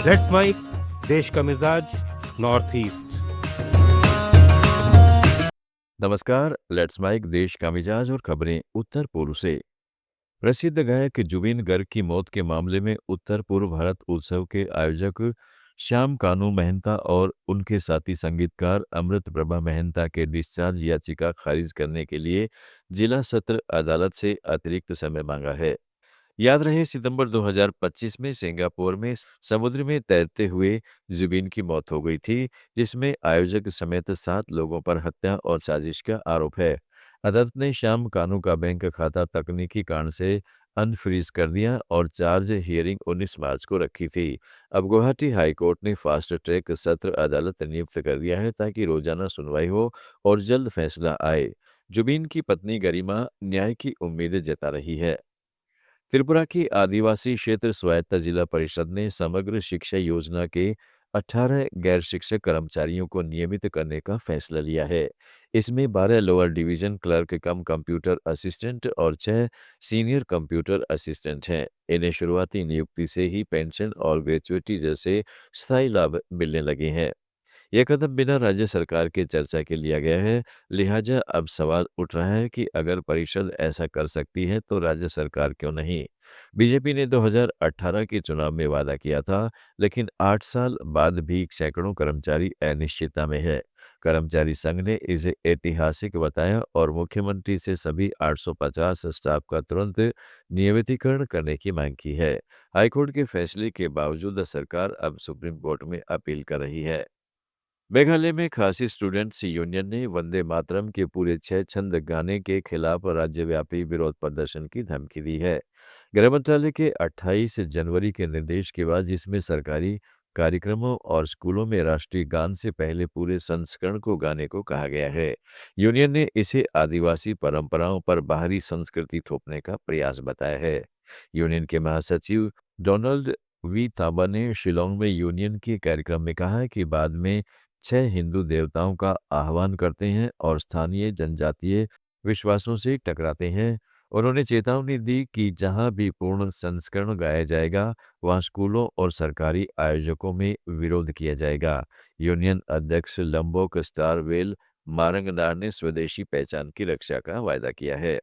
Let's mic देश का मिजाज नॉर्थ ईस्ट। नमस्कार। लेट्स माइक देश का मिजाज और खबरें उत्तर पूर्व से। प्रसिद्ध गायक जुबिन गर्ग की मौत के मामले में उत्तर पूर्व भारत उत्सव के आयोजक श्याम कानू महंता और उनके साथी संगीतकार अमृत प्रभा महंता के डिस्चार्ज याचिका खारिज करने के लिए जिला सत्र अदालत से अतिरिक्त समय मांगा है। याद रहे, सितंबर 2025 में सिंगापुर में समुद्र में तैरते हुए जुबिन की मौत हो गई थी, जिसमें आयोजक समेत 7 लोगों पर हत्या और साजिश का आरोप है। अदालत ने श्याम कानू का बैंक खाता तकनीकी कारण से अनफ्रीज कर दिया और चार्ज हियरिंग 19 मार्च को रखी थी। अब गुवाहाटी हाईकोर्ट ने फास्ट ट्रैक सत्र अदालत नियुक्त कर दिया है ताकि रोजाना सुनवाई हो और जल्द फैसला आए। जुबिन की पत्नी गरिमा न्याय की उम्मीद जता रही है। त्रिपुरा की आदिवासी क्षेत्र स्वायत्त जिला परिषद ने समग्र शिक्षा योजना के 18 गैर शिक्षक कर्मचारियों को नियमित करने का फैसला लिया है। इसमें 12 लोअर डिवीजन क्लर्क कम कंप्यूटर असिस्टेंट और 6 सीनियर कंप्यूटर असिस्टेंट हैं। इन्हें शुरुआती नियुक्ति से ही पेंशन और ग्रेचुइटी जैसे स्थायी लाभ मिलने लगे हैं। यह कदम बिना राज्य सरकार के चर्चा के लिया गया है। लिहाजा अब सवाल उठ रहा है कि अगर परिषद ऐसा कर सकती है तो राज्य सरकार क्यों नहीं। बीजेपी ने 2018 के चुनाव में वादा किया था, लेकिन 8 साल बाद भी सैकड़ों कर्मचारी अनिश्चितता में है। कर्मचारी संघ ने इसे ऐतिहासिक बताया और मुख्यमंत्री से सभी 850 स्टाफ का तुरंत नियमितीकरण करने की मांग की है। हाईकोर्ट के फैसले के बावजूद सरकार अब सुप्रीम कोर्ट में अपील कर रही है। मेघालय में खासी स्टूडेंट्स यूनियन ने वंदे मातरम के पूरे 6 छंद गाने के खिलाफ राज्यव्यापी विरोध प्रदर्शन की धमकी दी है। गृह मंत्रालय के 28 जनवरी के निर्देश के बाद, जिसमें सरकारी कार्यक्रमों और स्कूलों में राष्ट्रीय गान से पहले पूरे संस्करण को गाने को कहा गया है। यूनियन ने इसे आदिवासी परंपराओं पर बाहरी संस्कृति थोपने का प्रयास बताया है। यूनियन के महासचिव डोनाल्ड वी थाबा ने शिलोंग में यूनियन के कार्यक्रम में कहा कि बाद में 6 हिंदू देवताओं का आह्वान करते हैं और स्थानीय जनजातीय विश्वासों से टकराते हैं। उन्होंने चेतावनी दी कि जहां भी पूर्ण संस्करण गाया जाएगा, वहां स्कूलों और सरकारी आयोजकों में विरोध किया जाएगा। यूनियन अध्यक्ष लंबोक स्टारवेल मारंगनार ने स्वदेशी पहचान की रक्षा का वायदा किया है।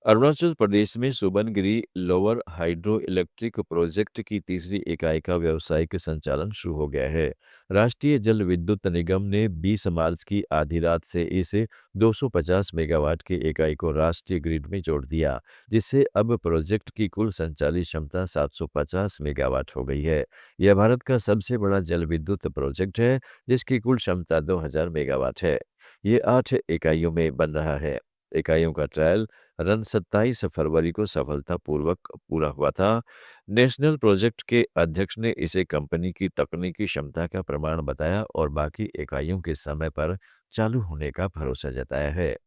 अरुणाचल प्रदेश में सुबनगिरी लोअर हाइड्रो इलेक्ट्रिक प्रोजेक्ट की तीसरी इकाई का व्यावसायिक संचालन शुरू हो गया है। राष्ट्रीय जल विद्युत निगम ने 20 मार्च की आधी रात से इस 250 मेगावाट की इकाई को राष्ट्रीय ग्रिड में जोड़ दिया, जिससे अब प्रोजेक्ट की कुल संचालित क्षमता 750 मेगावाट हो गई है। यह भारत का सबसे बड़ा जल विद्युत प्रोजेक्ट है, जिसकी कुल क्षमता 2000 मेगावाट है। ये 8 इकाइयों में बन रहा है। इकाइयों का ट्रायल रन 27 फरवरी को सफलतापूर्वक पूरा हुआ था। नेशनल प्रोजेक्ट के अध्यक्ष ने इसे कंपनी की तकनीकी क्षमता का प्रमाण बताया और बाकी इकाइयों के समय पर चालू होने का भरोसा जताया है।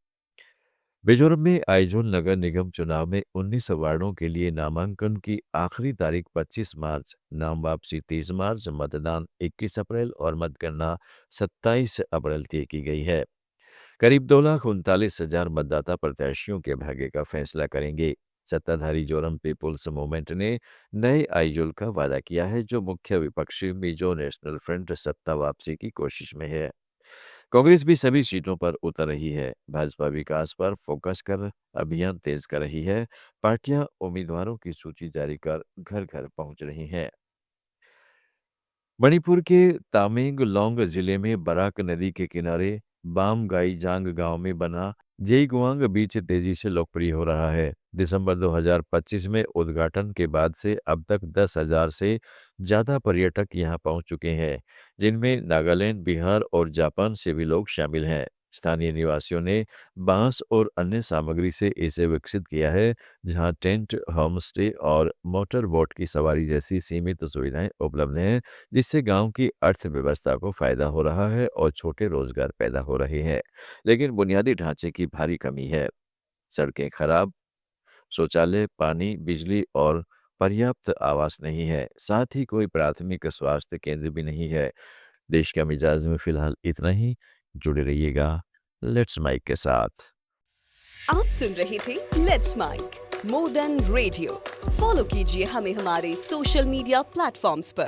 मिजोरम में आइजोल नगर निगम चुनाव में 19 वार्डों के लिए नामांकन की आखिरी तारीख 25 मार्च, नाम वापसी 30 मार्च, मतदान 21 अप्रैल और मतगणना 27 अप्रैल तय की गई है। करीब 2,39,000 मतदाता प्रत्याशियों के भाग्य का फैसला करेंगे। सत्ताधारी जोरम पीपुल्स मूवमेंट ने नए आइजोल का वादा किया है, जो मुख्य विपक्षी मिजो नेशनल फ्रंट सत्ता वापसी की कोशिश में है। कांग्रेस भी सभी सीटों पर उतर रही है। भाजपा विकास पर फोकस कर अभियान तेज कर रही है। पार्टियां उम्मीदवारों की सूची जारी कर घर घर पहुंच रही हैं। मणिपुर के तामेंग लोंग जिले में बराक नदी के किनारे बामगाईजांग गांव में बना जेईगुआंग बीच तेजी से लोकप्रिय हो रहा है। दिसंबर 2025 में उद्घाटन के बाद से अब तक 10,000 से ज्यादा पर्यटक यहां पहुंच चुके हैं, जिनमें नागालैंड, बिहार और जापान से भी लोग शामिल हैं। स्थानीय निवासियों ने बांस और अन्य सामग्री से इसे विकसित किया है, जहां टेंट, होमस्टे और मोटर बोट की सवारी जैसी सीमित सुविधाएं उपलब्ध हैं, जिससे गांव की अर्थव्यवस्था को फायदा हो रहा है और छोटे रोजगार पैदा हो रहे हैं। लेकिन बुनियादी ढांचे की भारी कमी है। सड़कें खराब, शौचालय, पानी, बिजली और पर्याप्त आवास नहीं है। साथ ही कोई प्राथमिक स्वास्थ्य केंद्र भी नहीं है। देश का मिजाज में फिलहाल इतना ही। जुड़े रहिएगा लेट्स माइक के साथ। आप सुन रहे थे let's mike more than radio. Follow कीजिए हमें हमारे सोशल मीडिया प्लेटफॉर्म्स पर।